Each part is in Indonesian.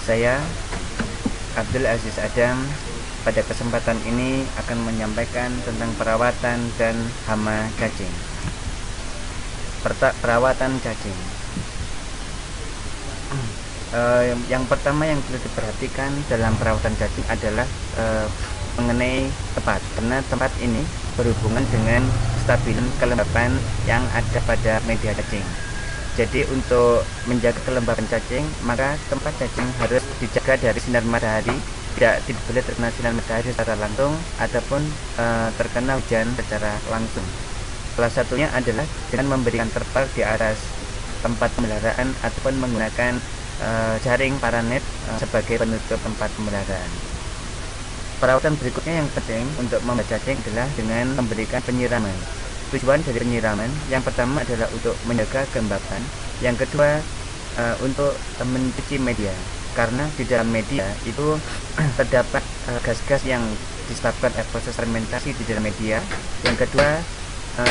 Saya Abdul Aziz Adam pada kesempatan ini akan menyampaikan tentang perawatan dan hama cacing. Perawatan cacing. Yang pertama yang perlu diperhatikan dalam perawatan cacing adalah mengenai tempat, karena tempat ini berhubungan dengan kestabilan kelembapan yang ada pada media cacing. Jadi untuk menjaga kelembapan cacing, maka tempat cacing harus dijaga dari sinar matahari, tidak boleh terkena sinar matahari secara langsung ataupun terkena hujan secara langsung. Salah satunya adalah dengan memberikan terpal di atas tempat pemeliharaan ataupun menggunakan jaring paranet sebagai penutup tempat pemeliharaan. Perawatan berikutnya yang penting untuk membaca cacing adalah dengan memberikan penyiraman. Tujuan dari penyiraman yang pertama adalah untuk menjaga kelembapan, yang kedua untuk mencuci media, karena di dalam media itu terdapat gas-gas yang disebabkan proses fermentasi di dalam media. Yang kedua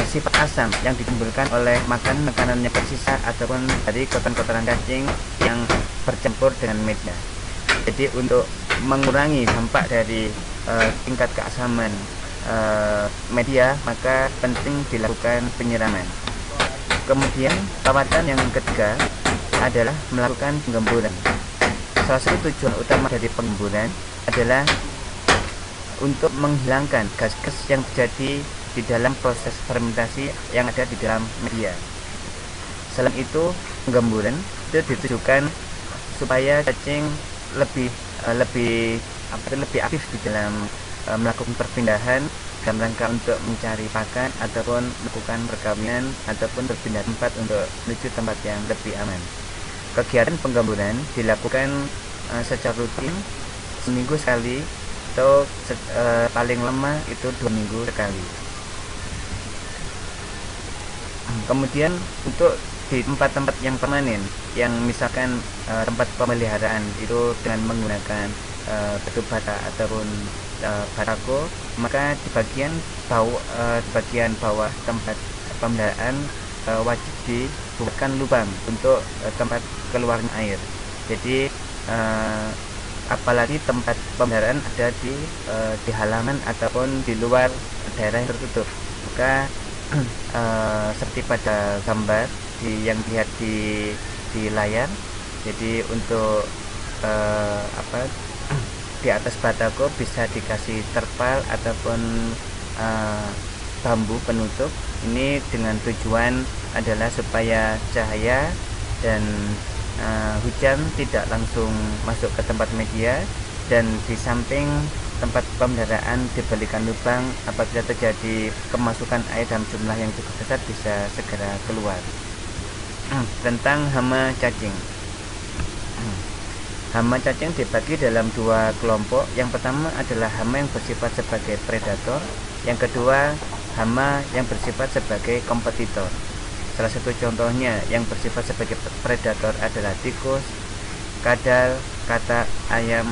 sifat asam yang ditimbulkan oleh makanan yang tersisa ataupun dari kotoran-kotoran cacing yang bercampur dengan media. Jadi untuk mengurangi dampak dari tingkat keasaman media, maka penting dilakukan penyiraman. Kemudian perawatan yang ketiga adalah melakukan penggemburan. Salah satu tujuan utama dari penggemburan adalah untuk menghilangkan gas-gas yang terjadi di dalam proses fermentasi yang ada di dalam media. Selain itu, penggemburan itu ditujukan supaya cacing lebih aktif di dalam melakukan perpindahan dalam rangka untuk mencari pakan ataupun melakukan perkawinan ataupun berpindah tempat untuk menuju tempat yang lebih aman. Kegiatan penggemburan dilakukan secara rutin seminggu sekali atau paling lama itu 2 minggu sekali. Kemudian untuk di tempat-tempat yang permanen, yang misalkan tempat pemeliharaan itu dengan menggunakan batu bata ataupun batako, maka di bagian bawah tempat pemeliharaan wajib dibuatkan lubang untuk tempat keluarnya air. Jadi apalagi tempat pemeliharaan ada di halaman ataupun di luar daerah yang tertutup, maka seperti pada gambar yang dilihat di layar. Jadi untuk di atas batako bisa dikasih terpal ataupun bambu penutup. Ini dengan tujuan adalah supaya cahaya dan hujan tidak langsung masuk ke tempat media, dan di samping tempat pemeliharaan diberikan lubang apabila terjadi kemasukan air dalam jumlah yang cukup besar bisa segera keluar. Tentang hama cacing. Hama cacing dibagi dalam 2 kelompok. Yang pertama adalah hama yang bersifat sebagai predator, yang kedua hama yang bersifat sebagai kompetitor. Salah satu contohnya yang bersifat sebagai predator adalah tikus, kadal, katak, ayam,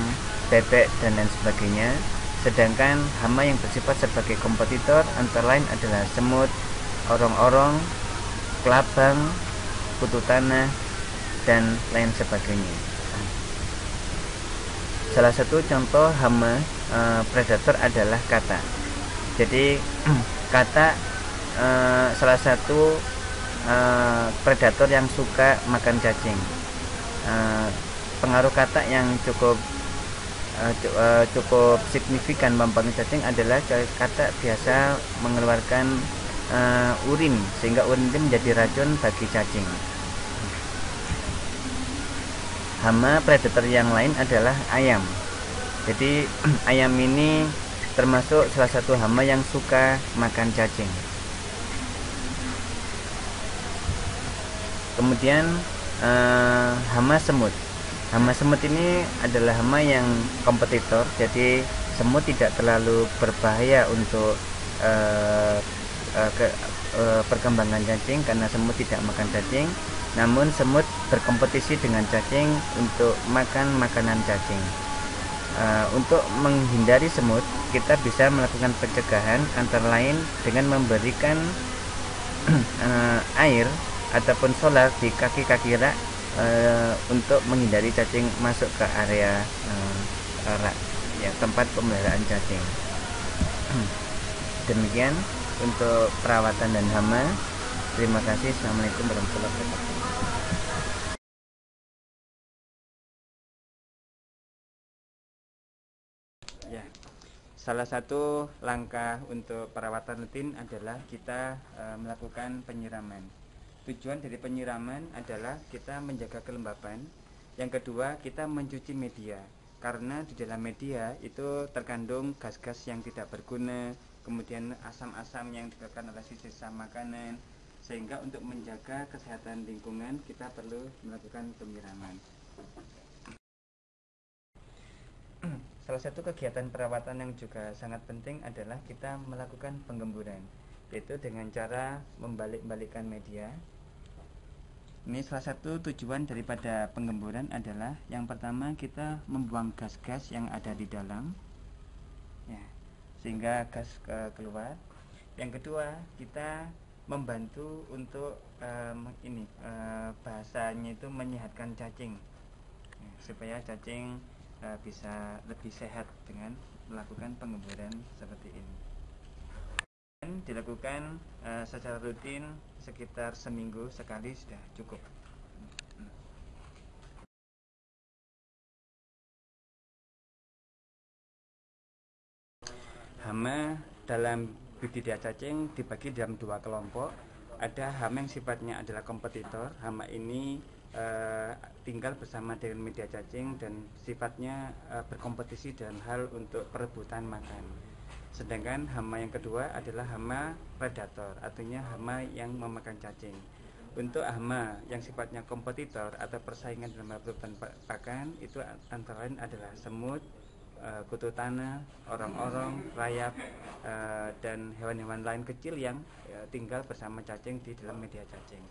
bebek, dan lain sebagainya. Sedangkan hama yang bersifat sebagai kompetitor antara lain adalah semut, orong-orong, kelabang, kutu tanah, dan lain sebagainya. Salah satu contoh hama predator adalah katak. Jadi katak salah satu predator yang suka makan cacing. Pengaruh katak yang cukup signifikan mempengaruhi cacing adalah katak biasa mengeluarkan urin, sehingga urin itu menjadi racun bagi cacing. Hama predator yang lain adalah ayam. Jadi ayam ini termasuk salah satu hama yang suka makan cacing. Kemudian hama semut. Hama semut ini adalah hama yang kompetitor. Jadi semut tidak terlalu berbahaya untuk perkembangan cacing karena semut tidak makan cacing. Namun semut berkompetisi dengan cacing untuk makan makanan cacing. Untuk menghindari semut, kita bisa melakukan pencegahan antara lain dengan memberikan air ataupun solar di kaki-kaki rak untuk menghindari cacing masuk ke area tempat pemeliharaan cacing. Demikian untuk perawatan dan hama. Terima kasih. Assalamualaikum warahmatullahi wabarakatuh. Ya, salah satu langkah untuk perawatan rutin adalah kita melakukan penyiraman. Tujuan dari penyiraman adalah kita menjaga kelembapan. Yang kedua, kita mencuci media, karena di dalam media itu terkandung gas-gas yang tidak berguna, kemudian asam-asam yang dikeluarkan oleh sisa makanan, sehingga untuk menjaga kesehatan lingkungan kita perlu melakukan penyiraman. Salah satu kegiatan perawatan yang juga sangat penting adalah kita melakukan penggemburan, yaitu dengan cara membalik-balikkan media. Ini salah satu tujuan daripada penggemburan adalah yang pertama kita membuang gas-gas yang ada di dalam, ya, sehingga gas keluar. Yang kedua, kita membantu untuk bahasanya itu menyehatkan cacing, ya, supaya cacing bisa lebih sehat dengan melakukan penggemburan seperti ini. Dan dilakukan secara rutin sekitar seminggu sekali sudah cukup. Hama dalam budidaya cacing dibagi dalam dua kelompok. Ada hama yang sifatnya adalah kompetitor. Hama ini tinggal bersama dengan media cacing dan sifatnya berkompetisi dalam hal untuk perebutan makan. Sedangkan hama yang kedua adalah hama predator, artinya hama yang memakan cacing. Untuk hama yang sifatnya kompetitor atau persaingan dalam perebutan pakan itu antara lain adalah semut, kutu tanah, orong-orong, rayap, dan hewan-hewan lain kecil yang tinggal bersama cacing di dalam media cacing.